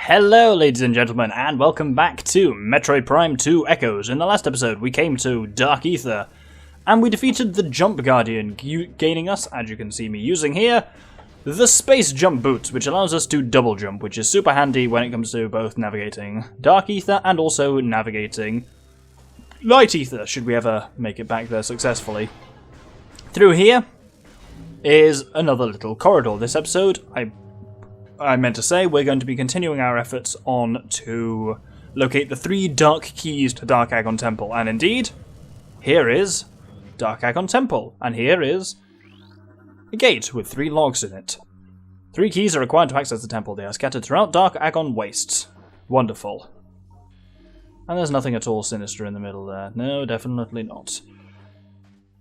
Hello ladies and gentlemen, and welcome back to Metroid Prime 2 Echoes. In the last episode we came to Dark Aether, and we defeated the Jump Guardian, gaining us, as you can see me using here, the Space Jump Boots, which allows us to double jump, which is super handy when it comes to both navigating Dark Aether and also navigating Light Aether, should we ever make it back there successfully. Through here is another little corridor. This episode, I meant to say, we're going to be continuing our efforts on to locate the 3 dark keys to Dark Agon Temple. And indeed, here is Dark Agon Temple. And here is a gate with 3 logs in it. 3 keys are required to access the temple. They are scattered throughout Dark Agon Wastes. Wonderful. And there's nothing at all sinister in the middle there. No, definitely not.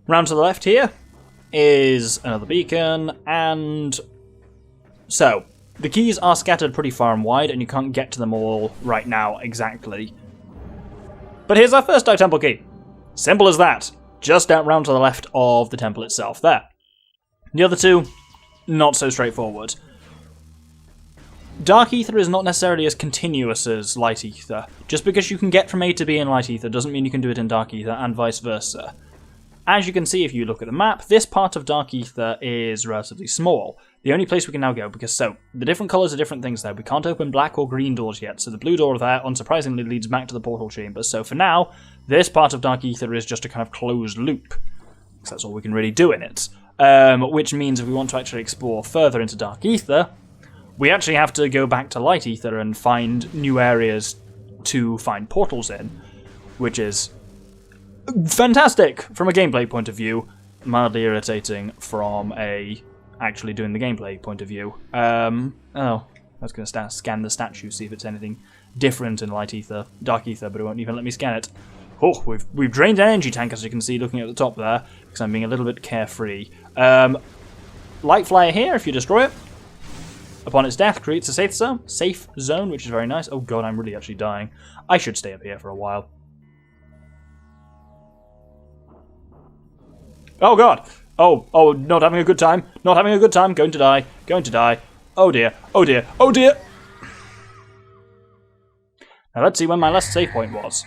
Round to the left here is another beacon, and so the keys are scattered pretty far and wide, and you can't get to them all right now exactly. But here's our first Dark Temple key. Simple as that. Just out round to the left of the temple itself there. The other 2, not so straightforward. Dark Aether is not necessarily as continuous as Light Aether. Just because you can get from A to B in Light Aether doesn't mean you can do it in Dark Aether, and vice versa. As you can see if you look at the map, this part of Dark Aether is relatively small. The only place we can now go, because the different colours are different things there. We can't open black or green doors yet, so the blue door there, unsurprisingly, leads back to the portal chamber. So for now, this part of Dark Aether is just a kind of closed loop, because that's all we can really do in it. Which means if we want to actually explore further into Dark Aether, we actually have to go back to Light Aether and find new areas to find portals in, which is fantastic from a gameplay point of view, mildly irritating from a actually doing the gameplay point of view. I was going to scan the statue, see if it's anything different in Light Aether, Dark Aether, but it won't even let me scan it. Oh, we've drained an energy tank, as you can see looking at the top there, because I'm being a little bit carefree. Light Flyer here, if you destroy it, upon its death, creates a safe zone, which is very nice. Oh god, I'm really actually dying. I should stay up here for a while. Oh god! Oh, not having a good time. Not having a good time. Going to die. Going to die. Oh dear. Oh dear. Oh dear! Now let's see when my last save point was.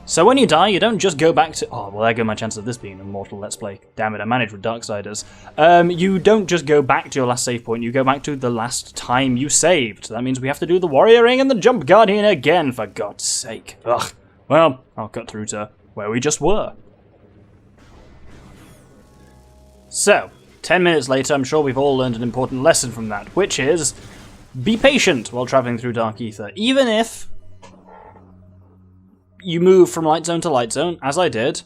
So when you die, you don't just go back to... Oh, well, there go my chance of this being an immortal Let's Play. Damn it, I managed with Darksiders. You don't just go back to your last save point, you go back to the last time you saved. That means we have to do the Warrior Ring and the Jump Guardian again, for God's sake. Ugh. Well, I'll cut through to where we just were. So, 10 minutes later, I'm sure we've all learned an important lesson from that, which is, be patient while travelling through Dark Aether. Even if you move from light zone to light zone, as I did,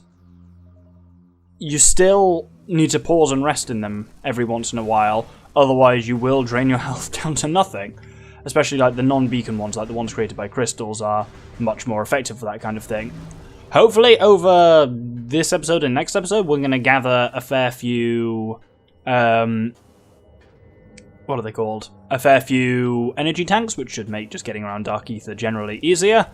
you still need to pause and rest in them every once in a while, otherwise you will drain your health down to nothing. Especially like the non-beacon ones, like the ones created by crystals, are much more effective for that kind of thing. Hopefully over this episode and next episode we're going to gather a fair few... what are they called? A fair few energy tanks, which should make just getting around Dark Aether generally easier.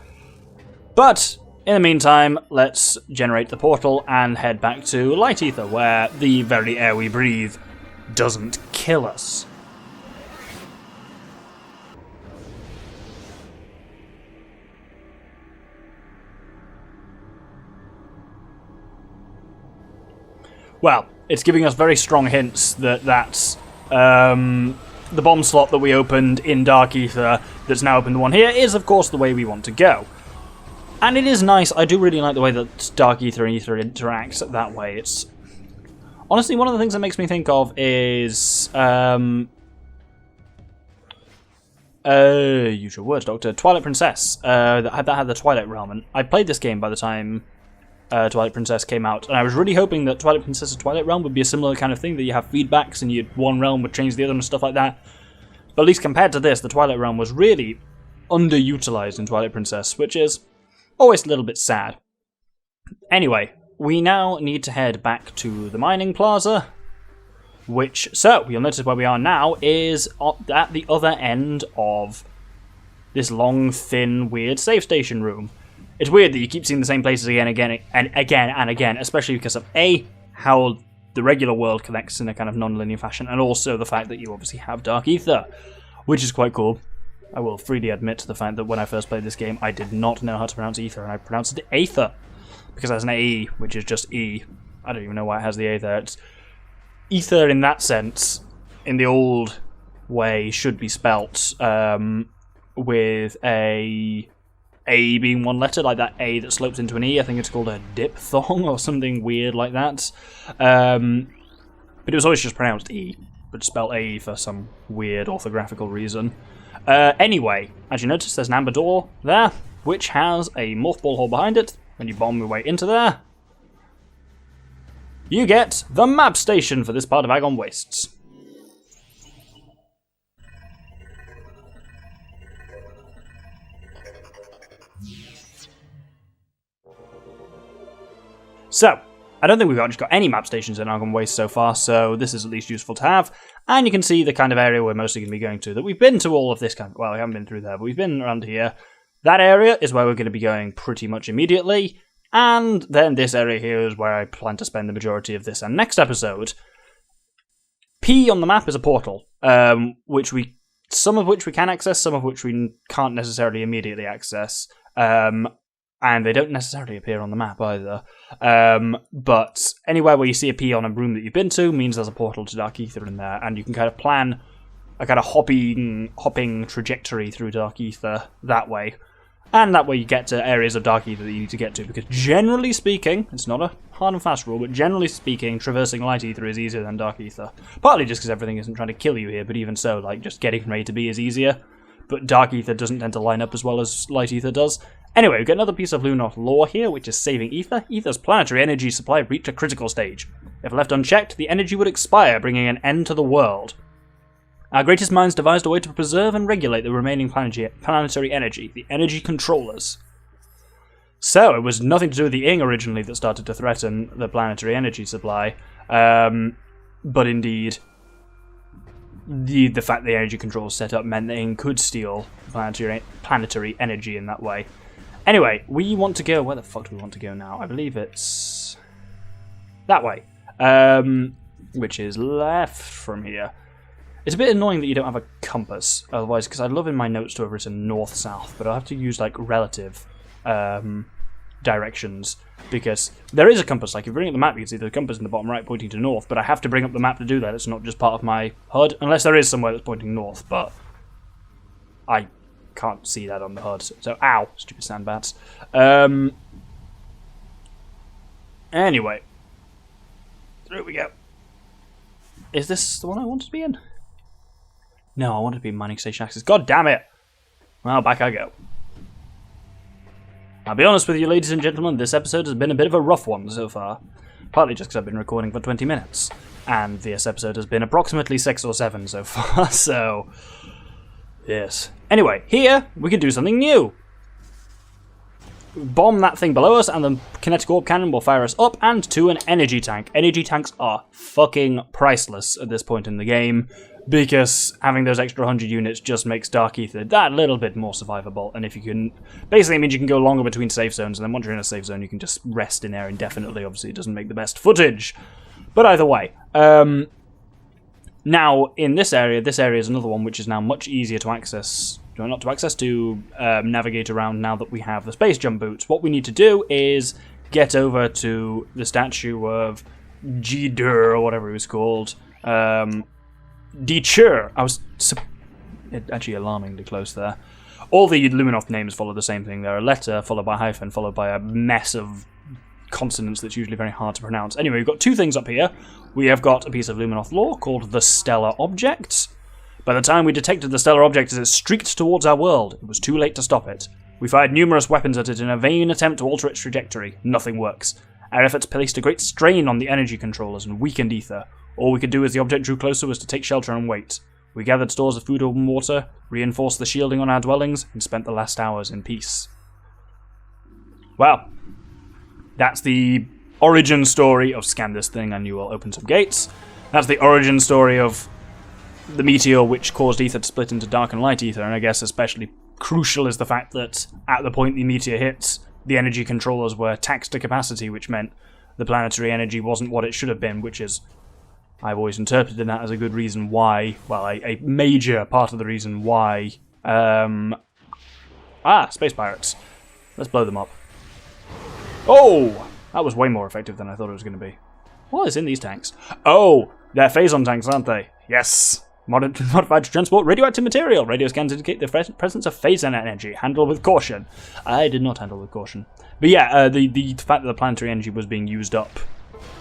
But, in the meantime, let's generate the portal and head back to Light Aether, where the very air we breathe doesn't kill us. Well, it's giving us very strong hints that that's the bomb slot that we opened in Dark Aether that's now opened the one here is, of course, the way we want to go. And it is nice. I do really like the way that Dark Aether and Aether interacts that way. It's honestly one of the things that makes me think of is use your words, Doctor. Twilight Princess. That had the Twilight Realm, and I played this game by the time Twilight Princess came out, and I was really hoping that Twilight Princess's Twilight Realm would be a similar kind of thing, that you have feedbacks and one realm would change the other and stuff like that. But at least compared to this, the Twilight Realm was really underutilized in Twilight Princess, which is always a little bit sad. Anyway, we now need to head back to the mining plaza, so you'll notice where we are now is at the other end of this long, thin, weird save station room. It's weird that you keep seeing the same places again and again, especially because of A, how the regular world connects in a kind of non-linear fashion, and also the fact that you obviously have Dark Aether, which is quite cool. I will freely admit to the fact that when I first played this game, I did not know how to pronounce Aether, and I pronounced it Aether, because it has an A, which is just E. I don't even know why it has the A there. It's Aether in that sense, in the old way, should be spelt with a being one letter, like that A that slopes into an E. I think it's called a diphthong or something weird like that. But it was always just pronounced E, but spelled A for some weird orthographical reason. Anyway, as you notice, there's an amber door there, which has a morph ball hole behind it. When you bomb your way into there, you get the map station for this part of Agon Wastes. So, I don't think we've actually got any map stations in Agon Wastes so far, so this is at least useful to have. And you can see the kind of area we're mostly going to be going to. That we've been to all of this kind of... Well, we haven't been through there, but we've been around here. That area is where we're going to be going pretty much immediately. And then this area here is where I plan to spend the majority of this and next episode. P on the map is a portal, some of which we can access, some of which we can't necessarily immediately access. And they don't necessarily appear on the map either. But anywhere where you see a P on a room that you've been to means there's a portal to Dark Aether in there, and you can kind of plan a kind of hopping trajectory through Dark Aether that way. And that way you get to areas of Dark Aether that you need to get to, because generally speaking, it's not a hard and fast rule, but generally speaking, traversing Light Aether is easier than Dark Aether. Partly just because everything isn't trying to kill you here, but even so, like, just getting from A to B is easier. But Dark Aether doesn't tend to line up as well as Light Aether does. Anyway, we've got another piece of Lunoth lore here, which is saving Aether. Aether's planetary energy supply reached a critical stage. If left unchecked, the energy would expire, bringing an end to the world. Our greatest minds devised a way to preserve and regulate the remaining planetary energy, the energy controllers. So, it was nothing to do with the Ing originally that started to threaten the planetary energy supply, but indeed, the fact the energy controls set up meant that Ing could steal planetary energy in that way. Anyway, we want to go... Where the fuck do we want to go now? I believe it's... that way. Which is left from here. It's a bit annoying that you don't have a compass, otherwise, because I'd love in my notes to have written north-south, but I'll have to use, like, relative directions, because there is a compass. Like, if you bring up the map, you can see the compass in the bottom right pointing to north, but I have to bring up the map to do that. It's not just part of my HUD, unless there is somewhere that's pointing north, but I can't see that on the HUD. So, ow, stupid sandbats. Anyway, through we go. Is this the one I wanted to be in? No, I wanted to be in Mining Station Access. God damn it! Well, back I go. I'll be honest with you, ladies and gentlemen, this episode has been a bit of a rough one so far. Partly just because I've been recording for 20 minutes. And this episode has been approximately 6 or 7 so far, so... yes. Anyway, here, we can do something new. Bomb that thing below us, and the kinetic orb cannon will fire us up and to an energy tank. Energy tanks are fucking priceless at this point in the game, because having those extra 100 units just makes Dark Aether that little bit more survivable, and if you can... basically it means you can go longer between safe zones, and then once you're in a safe zone you can just rest in there indefinitely. Obviously it doesn't make the best footage, but either way. Now, in this area is another one which is now much easier to access... not to access, to navigate around now that we have the space jump boots. What we need to do is get over to the statue of Jidur, or whatever he was called. Dichur. Actually alarmingly close there. All the Luminoth names follow the same thing. They're a letter followed by a hyphen followed by a mess of consonants that's usually very hard to pronounce. Anyway, we've got two things up here. We have got a piece of Luminoth lore called the Stellar Object. By the time we detected the stellar object as it streaked towards our world, it was too late to stop it. We fired numerous weapons at it in a vain attempt to alter its trajectory. Nothing works. Our efforts placed a great strain on the energy controllers and weakened Aether. All we could do as the object drew closer was to take shelter and wait. We gathered stores of food and water, reinforced the shielding on our dwellings, and spent the last hours in peace. Well, that's the origin story of scan this thing and you will open some gates. That's the origin story of the meteor which caused Aether to split into Dark and Light Aether, and I guess especially crucial is the fact that at the point the meteor hits, the energy controllers were taxed to capacity, which meant the planetary energy wasn't what it should have been, which is, I've always interpreted that as a good reason why, well, a major part of the reason why, space pirates. Let's blow them up. Oh! That was way more effective than I thought it was going to be. What is in these tanks? Oh! They're phazon tanks, aren't they? Yes! Modified to transport radioactive material. Radio scans indicate the presence of phazon energy. Handle with caution. I did not handle with caution. But yeah, the fact that the planetary energy was being used up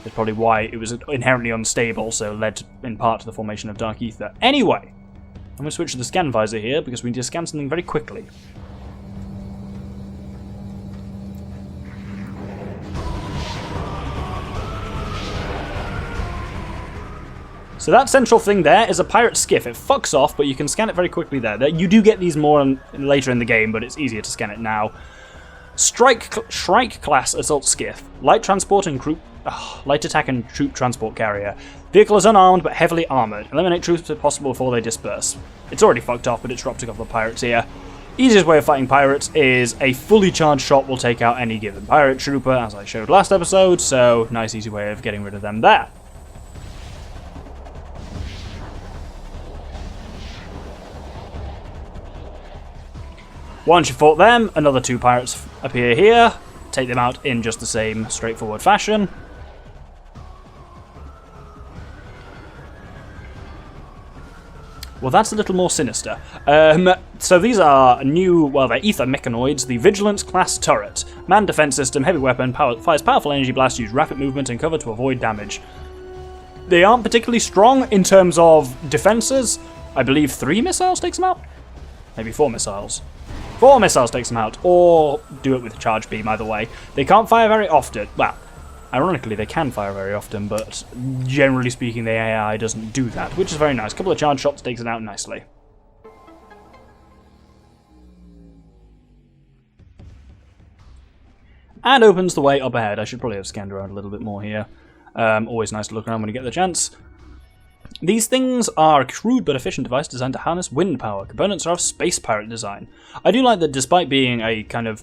is probably why it was inherently unstable, so led in part to the formation of Dark Aether. Anyway, I'm going to switch to the scan visor here because we need to scan something very quickly. So that central thing there is a pirate skiff. It fucks off, but you can scan it very quickly there. You do get these more later in the game, but it's easier to scan it now. Shrike class assault skiff. Light transport and light attack and troop transport carrier. Vehicle is unarmed but heavily armoured. Eliminate troops if possible before they disperse. It's already fucked off, but it's dropped a couple of pirates here. Easiest way of fighting pirates is a fully charged shot will take out any given pirate trooper, as I showed last episode, so nice easy way of getting rid of them there. Once you've fought them, another 2 pirates appear here. Take them out in just the same straightforward fashion. Well, that's a little more sinister. So these are new, well, they're Aether mechanoids. The Vigilance class turret. Man defense system, heavy weapon, fires powerful energy blasts, use rapid movement and cover to avoid damage. They aren't particularly strong in terms of defenses. I believe 3 missiles takes them out? Maybe 4 missiles. 4 missiles takes them out, or do it with a charge beam, either way. They can't fire very often. Well, ironically, they can fire very often, but generally speaking, the AI doesn't do that, which is very nice. A couple of charge shots takes it out nicely. And opens the way up ahead. I should probably have scanned around a little bit more here. Always nice to look around when you get the chance. These things are a crude but efficient device designed to harness wind power. Components are of space pirate design. I do like that despite being a kind of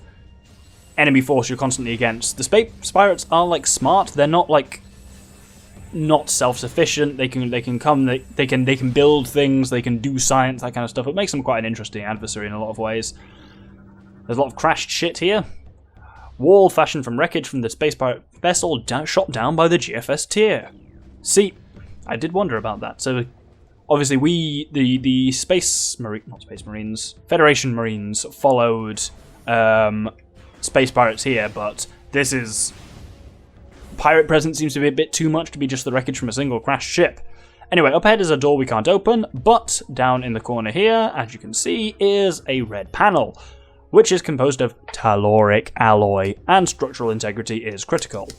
enemy force you're constantly against, the space pirates are like smart. They're not like not self-sufficient. They can come, they can build things, they can do science, that kind of stuff. It makes them quite an interesting adversary in a lot of ways. There's a lot of crashed shit here. Wall fashioned from wreckage from the space pirate vessel shot down by the GFS tier. See, I did wonder about that. So, obviously, the Federation Marines followed space pirates here, but this is pirate presence seems to be a bit too much to be just the wreckage from a single crashed ship. Anyway, up ahead is a door we can't open, but down in the corner here, as you can see, is a red panel, which is composed of telluric alloy, and structural integrity is critical.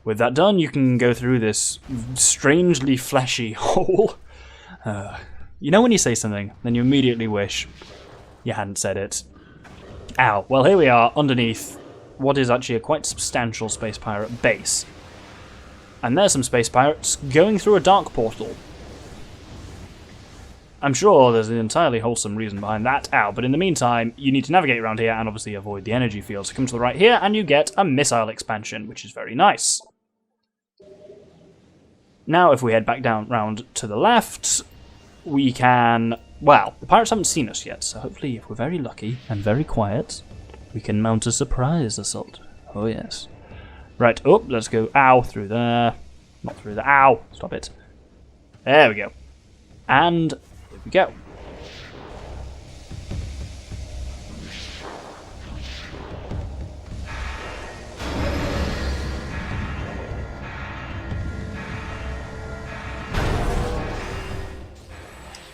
With that done, you can go through this strangely fleshy hole. You know when you say something, then you immediately wish you hadn't said it. Ow. Well, here we are underneath what is actually a quite substantial space pirate base. And there's some space pirates going through a dark portal. I'm sure there's an entirely wholesome reason behind that. Ow. But in the meantime, you need to navigate around here and obviously avoid the energy field. So come to the right here and you get a missile expansion, which is very nice. Now, if we head back down round to the left, we can... Well, the pirates haven't seen us yet, so hopefully, if we're very lucky and very quiet, we can mount a surprise assault. Oh, yes. Right, oh, let's go, ow, through there. Not through there, ow, stop it. There we go. And here we go.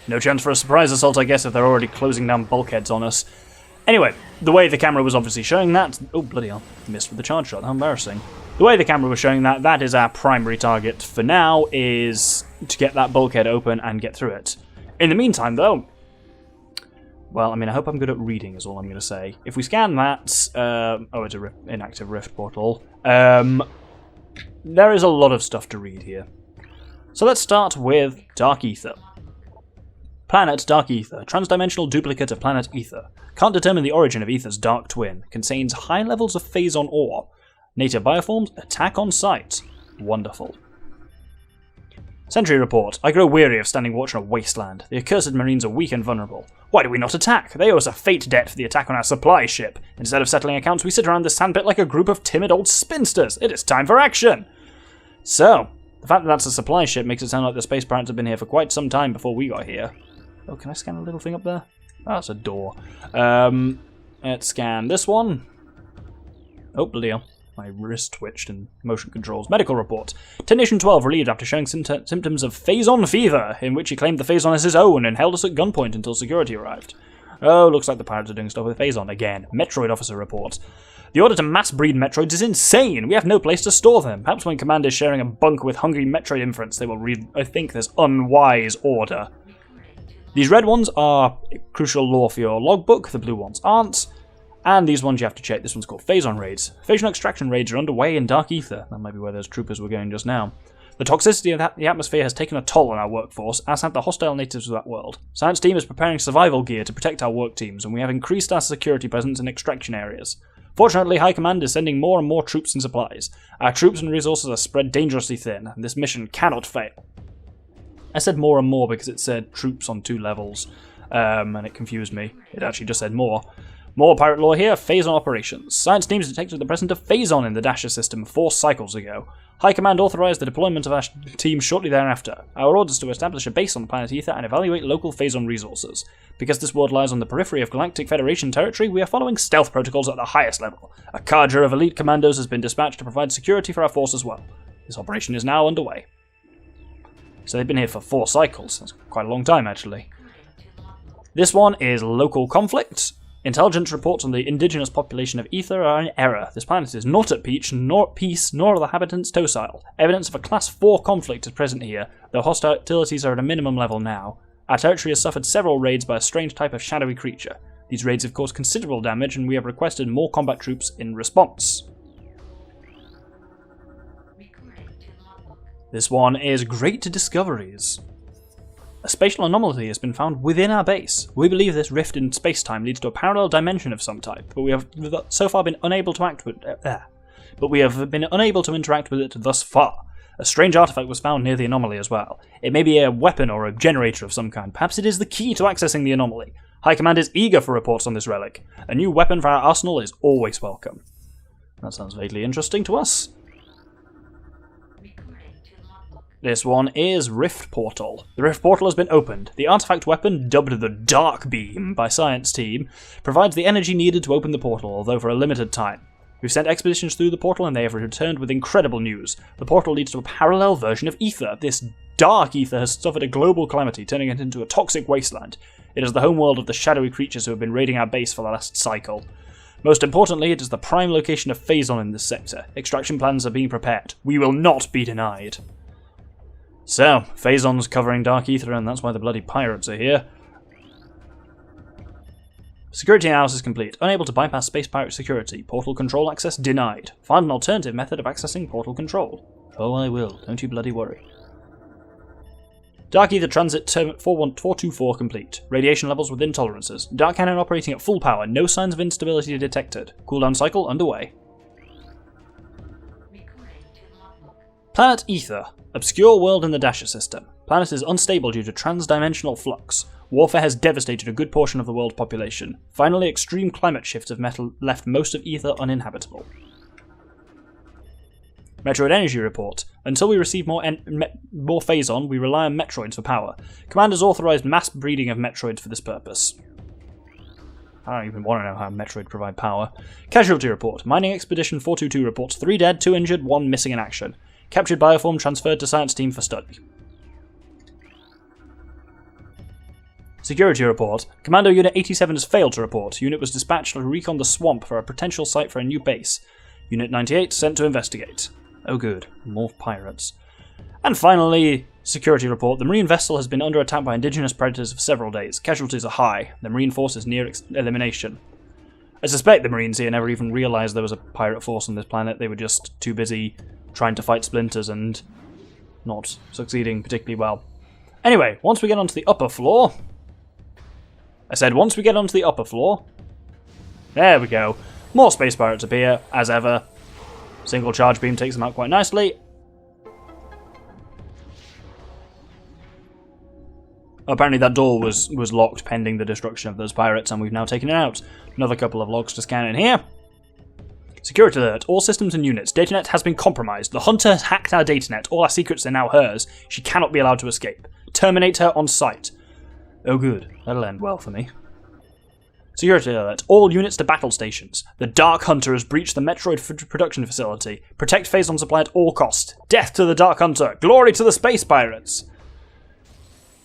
No chance for a surprise assault, I guess, if they're already closing down bulkheads on us. Anyway, the way the camera was obviously showing that... Oh, bloody hell. Missed with the charge shot. How embarrassing. The way the camera was showing that, that is our primary target for now, is to get that bulkhead open and get through it. In the meantime, though... Well, I mean, I hope I'm good at reading, is all I'm going to say. If we scan that... oh, it's an inactive rift portal. There is a lot of stuff to read here. So let's start with Dark Aether. Planet Dark Aether, transdimensional duplicate of planet Aether. Can't determine the origin of Aether's dark twin. Contains high levels of phazon ore. Native bioforms, attack on sight. Wonderful. Sentry report. I grow weary of standing watch on a wasteland. The accursed marines are weak and vulnerable. Why do we not attack? They owe us a fate debt for the attack on our supply ship. Instead of settling accounts, we sit around this sandpit like a group of timid old spinsters. It is time for action! So, the fact that that's a supply ship makes it sound like the space pirates have been here for quite some time before we got here. Oh, can I scan a little thing up there? Oh, it's a door. Let's scan this one. Oh, bloody hell. My wrist twitched in motion controls. Medical report. Technician 12 relieved after showing symptoms of Phazon fever, in which he claimed the Phazon as his own and held us at gunpoint until security arrived. Oh, looks like the pirates are doing stuff with Phazon again. Metroid officer report. The order to mass breed Metroids is insane. We have no place to store them. Perhaps when Command is sharing a bunk with hungry Metroid infants, they will read, I think, this unwise order. These red ones are crucial lore for your logbook. The blue ones aren't. And these ones you have to check. This one's called Phazon raids. Phazon extraction raids are underway in Dark Aether. That might be where those troopers were going just now. The toxicity of the atmosphere has taken a toll on our workforce, as have the hostile natives of that world. Science team is preparing survival gear to protect our work teams, and we have increased our security presence in extraction areas. Fortunately, High Command is sending more and more troops and supplies. Our troops and resources are spread dangerously thin, and this mission cannot fail. I said more and more because it said troops on 2 levels, and it confused me. It actually just said more. More pirate lore here, Phazon operations. Science teams detected the presence of Phazon in the Dasher system 4 cycles ago. High Command authorized the deployment of our team shortly thereafter. Our orders to establish a base on the planet Aether and evaluate local Phazon resources. Because this world lies on the periphery of Galactic Federation territory, we are following stealth protocols at the highest level. A cadre of elite commandos has been dispatched to provide security for our force as well. This operation is now underway. So they've been here for 4 cycles. That's quite a long time, actually. This one is local conflict. Intelligence reports on the indigenous population of Aether are in error. This planet is not at peace, nor are the inhabitants docile. Evidence of a Class 4 conflict is present here, though hostilities are at a minimum level now. Our territory has suffered several raids by a strange type of shadowy creature. These raids have caused considerable damage, and we have requested more combat troops in response. This one is Great Discoveries. A spatial anomaly has been found within our base. We believe this rift in space-time leads to a parallel dimension of some type, but we have so far been unable to interact with it thus far. A strange artifact was found near the anomaly as well. It may be a weapon or a generator of some kind. Perhaps it is the key to accessing the anomaly. High Command is eager for reports on this relic. A new weapon for our arsenal is always welcome. That sounds vaguely interesting to us. This one is Rift Portal. The Rift Portal has been opened. The artifact weapon, dubbed the Dark Beam by Science Team, provides the energy needed to open the portal, although for a limited time. We've sent expeditions through the portal and they have returned with incredible news. The portal leads to a parallel version of Aether. This Dark Aether has suffered a global calamity, turning it into a toxic wasteland. It is the homeworld of the shadowy creatures who have been raiding our base for the last cycle. Most importantly, it is the prime location of Phazon in this sector. Extraction plans are being prepared. We will not be denied. So, Phazon's covering Dark Aether, and that's why the bloody pirates are here. Security analysis complete. Unable to bypass space pirate security. Portal control access denied. Find an alternative method of accessing portal control. Oh, I will. Don't you bloody worry. Dark Aether transit 424 complete. Radiation levels within tolerances. Dark cannon operating at full power. No signs of instability detected. Cooldown cycle underway. Planet Aether. Obscure world in the Dasher system. Planet is unstable due to trans-dimensional flux. Warfare has devastated a good portion of the world population. Finally, extreme climate shifts have left most of Aether uninhabitable. Metroid Energy Report. Until we receive more Phazon, we rely on Metroids for power. Commanders authorized mass breeding of Metroids for this purpose. I don't even want to know how Metroid provide power. Casualty Report. Mining Expedition 422 reports 3 dead, 2 injured, 1 missing in action. Captured bioform transferred to Science Team for study. Security Report. Commando Unit 87 has failed to report. Unit was dispatched to recon the swamp for a potential site for a new base. Unit 98 sent to investigate. Oh good, more pirates. And finally, Security Report. The Marine vessel has been under attack by indigenous predators for several days. Casualties are high. The Marine force is near elimination. I suspect the Marines here never even realised there was a pirate force on this planet. They were just too busy trying to fight splinters and not succeeding particularly well. Anyway, once we get onto the upper floor... there we go. More space pirates appear, as ever. Single charge beam takes them out quite nicely. Apparently that door was locked pending the destruction of those pirates, and we've now taken it out. Another couple of logs to scan in here. Security alert. All systems and units. Datanet has been compromised. The hunter has hacked our datanet. All our secrets are now hers. She cannot be allowed to escape. Terminate her on sight. Oh good. That'll end well for me. Security alert. All units to battle stations. The Dark Hunter has breached the Metroid production facility. Protect Phazon supply at all costs. Death to the Dark Hunter. Glory to the space pirates.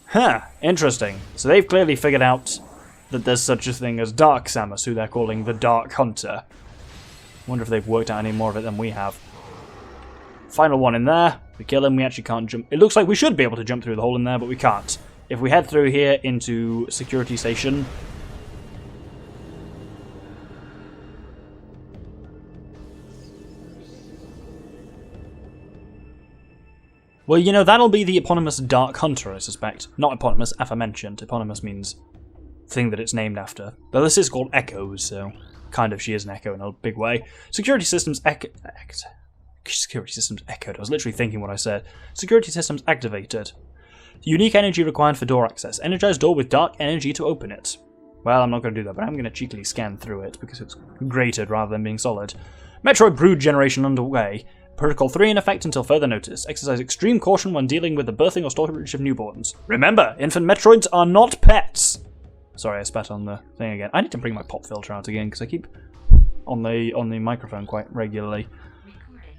Huh, interesting. So they've clearly figured out that there's such a thing as Dark Samus, who they're calling the Dark Hunter. Wonder if they've worked out any more of it than we have. Final one in there. We kill him, we actually can't jump. It looks like we should be able to jump through the hole in there, but we can't. If we head through here into security station... Well, you know, that'll be the eponymous Dark Hunter, I suspect. Not eponymous, aforementioned. Eponymous means thing that it's named after. Though this is called Echoes, so kind of she is an echo in a big way. Security systems Security systems echoed. I was literally thinking what I said. Security systems activated. Unique energy required for door access. Energize door with dark energy to open it. Well, I'm not going to do that, but I'm going to cheekily scan through it because it's grated rather than being solid. Metroid brood generation underway. Protocol 3 in effect until further notice. Exercise extreme caution when dealing with the birthing or storage of newborns. Remember, infant Metroids are not pets! Sorry, I spat on the thing again. I need to bring my pop filter out again because I keep on the microphone quite regularly.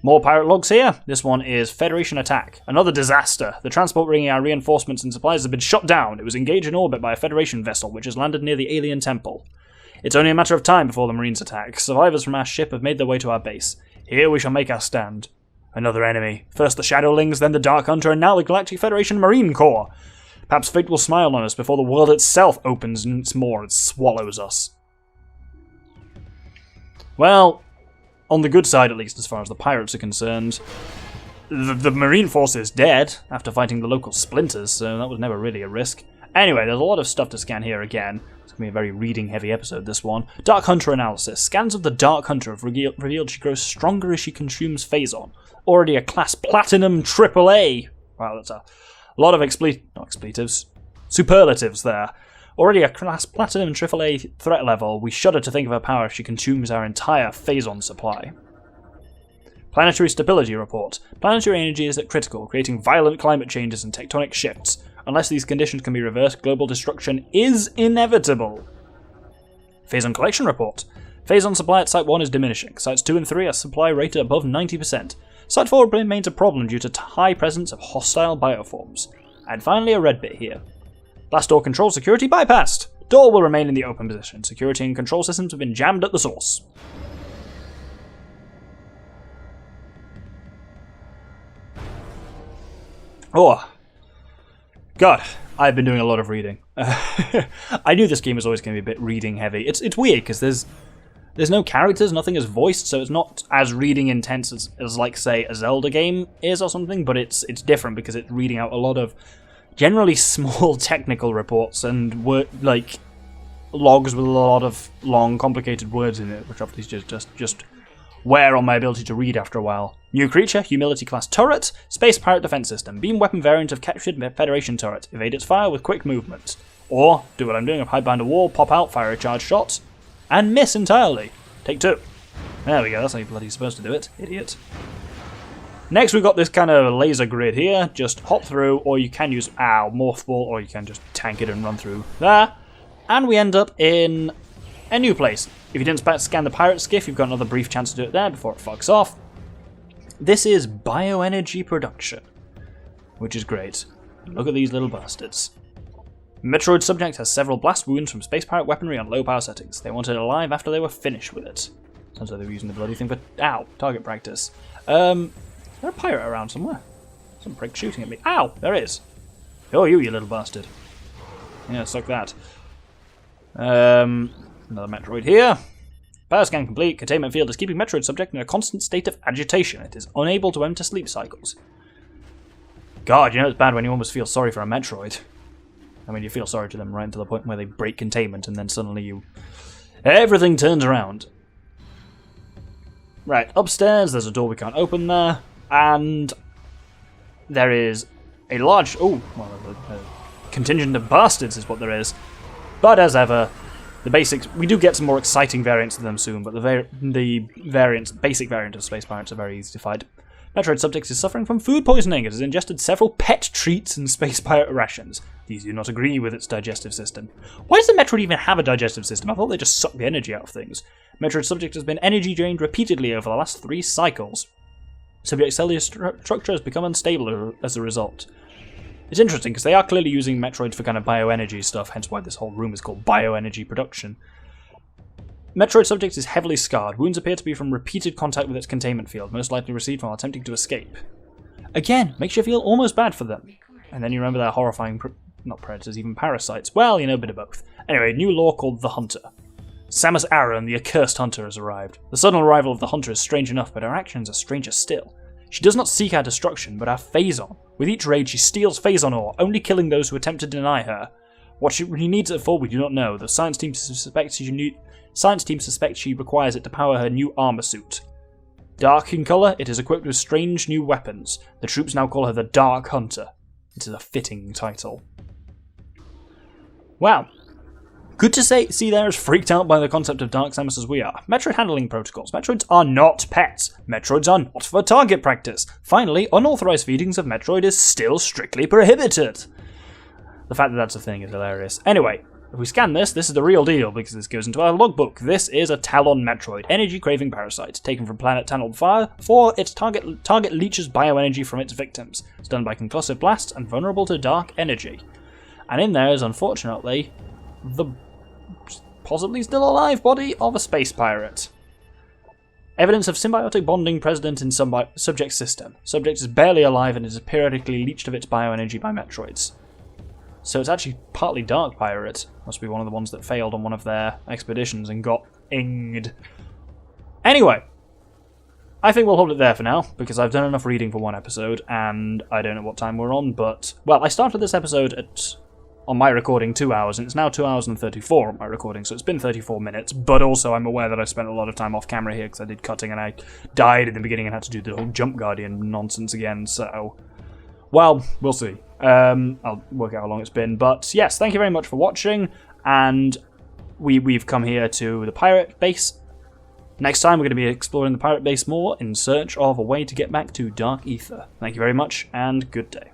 More pirate logs here. This one is Federation attack. Another disaster. The transport bringing our reinforcements and supplies has been shot down. It was engaged in orbit by a Federation vessel which has landed near the alien temple. It's only a matter of time before the Marines attack. Survivors from our ship have made their way to our base. Here we shall make our stand. Another enemy. First the Shadowlings, then the Dark Hunter, and now the Galactic Federation Marine Corps. Perhaps fate will smile on us before the world itself opens once more and swallows us. Well, on the good side at least as far as the pirates are concerned, the Marine Force is dead after fighting the local splinters, so that was never really a risk. Anyway, there's a lot of stuff to scan here again. It's going to be a very reading-heavy episode, this one. Dark Hunter analysis. Scans of the Dark Hunter have revealed she grows stronger as she consumes Phazon. Already a class Platinum AAA. Wow, that's a lot of superlatives there. Already a class Platinum AAA threat level, we shudder to think of her power if she consumes our entire Phazon supply. Planetary Stability Report. Planetary energy is at critical, creating violent climate changes and tectonic shifts. Unless these conditions can be reversed, global destruction is inevitable. Phazon Collection Report. Phazon supply at Site 1 is diminishing. Sites 2 and 3 are supply rate above 90%. Site 4 remains a problem due to high presence of hostile bioforms. And finally a red bit here. Blast door control security bypassed. Door will remain in the open position. Security and control systems have been jammed at the source. Oh. God, I've been doing a lot of reading. I knew this game was always going to be a bit reading heavy. It's weird because there's no characters, nothing is voiced, so it's not as reading intense as like say a Zelda game is or something, but it's different because it's reading out a lot of generally small technical reports and like logs with a lot of long complicated words in it, which obviously just wear on my ability to read after a while. New creature, Humility class turret, Space Pirate Defense System, beam weapon variant of captured Federation turret, evade its fire with quick movement. Or, do what I'm doing, hide behind a wall, pop out, fire a charge shot, and miss entirely. Take 2. There we go, that's how you're bloody supposed to do it, idiot. Next we've got this kind of laser grid here, just hop through, or you can use, morph ball, or you can just tank it and run through there. And we end up in a new place. If you didn't scan the pirate skiff, you've got another brief chance to do it there before it fucks off. This is bioenergy production, which is great. Look at these little bastards. Metroid subject has several blast wounds from space pirate weaponry on low power settings. They wanted it alive after they were finished with it. Sounds like they were using the bloody thing for target practice. Is there a pirate around somewhere? Some prick shooting at me. Ow! There is. Oh, you little bastard. Yeah, suck that. Another Metroid here. Power scan complete. Containment field is keeping Metroid subject in a constant state of agitation. It is unable to enter sleep cycles. God, you know it's bad when you almost feel sorry for a Metroid. I mean, you feel sorry to them right to the point where they break containment and then suddenly everything turns around. Right, upstairs there's a door we can't open there, and there is a large, a contingent of bastards is what there is. But as ever, the basics, we do get some more exciting variants of them soon, but the basic variant of space pirates are very easy to fight. Metroid subject is suffering from food poisoning. It has ingested several pet treats and space pirate rations. These do not agree with its digestive system. Why does the Metroid even have a digestive system? I thought they just suck the energy out of things. Metroid subject has been energy drained repeatedly over the last 3 cycles. Subject's cellular structure has become unstable as a result. It's interesting because they are clearly using Metroid for kind of bioenergy stuff, hence why this whole room is called bioenergy production. Metroid subject is heavily scarred. Wounds appear to be from repeated contact with its containment field, most likely received while attempting to escape. Again, makes you feel almost bad for them. And then you remember their horrifying, not predators, even parasites. Well, you know, a bit of both. Anyway, new lore called the Hunter. Samus Aran, the accursed hunter, has arrived. The sudden arrival of the hunter is strange enough, but her actions are stranger still. She does not seek our destruction, but our phazon. With each raid, she steals phazon ore, only killing those who attempt to deny her. What she needs it for, we do not know. The science team suspects she requires it to power her new armor suit. Dark in colour, it is equipped with strange new weapons. The troops now call her the Dark Hunter. It is a fitting title. Wow. Good to see they're as freaked out by the concept of Dark Samus as we are. Metroid handling protocols. Metroids are not pets. Metroids are not for target practice. Finally, unauthorized feedings of Metroid is still strictly prohibited. The fact that that's a thing is hilarious. Anyway, if we scan this, this is the real deal because this goes into our logbook. This is a Talon Metroid, energy-craving parasite, taken from planet Talon 4. Its target leeches bioenergy from its victims. It's done by concussive blasts and vulnerable to dark energy. And in there is, unfortunately, the possibly still alive body of a space pirate. Evidence of symbiotic bonding present in subject system. Subject is barely alive and is periodically leached of its bioenergy by Metroids. So it's actually partly Dark Pirate. Must be one of the ones that failed on one of their expeditions and got inged. Anyway, I think we'll hold it there for now, because I've done enough reading for one episode, and I don't know what time we're on, but... Well, I started this episode on my recording 2 hours, and it's now 2 hours and 34 on my recording, so it's been 34 minutes, but also I'm aware that I spent a lot of time off camera here, because I did cutting, and I died in the beginning and had to do the whole Jump Guardian nonsense again, so... Well, we'll see. I'll work out how long it's been. But yes, thank you very much for watching. And we've come here to the pirate base. Next time we're going to be exploring the pirate base more in search of a way to get back to Dark Aether. Thank you very much and good day.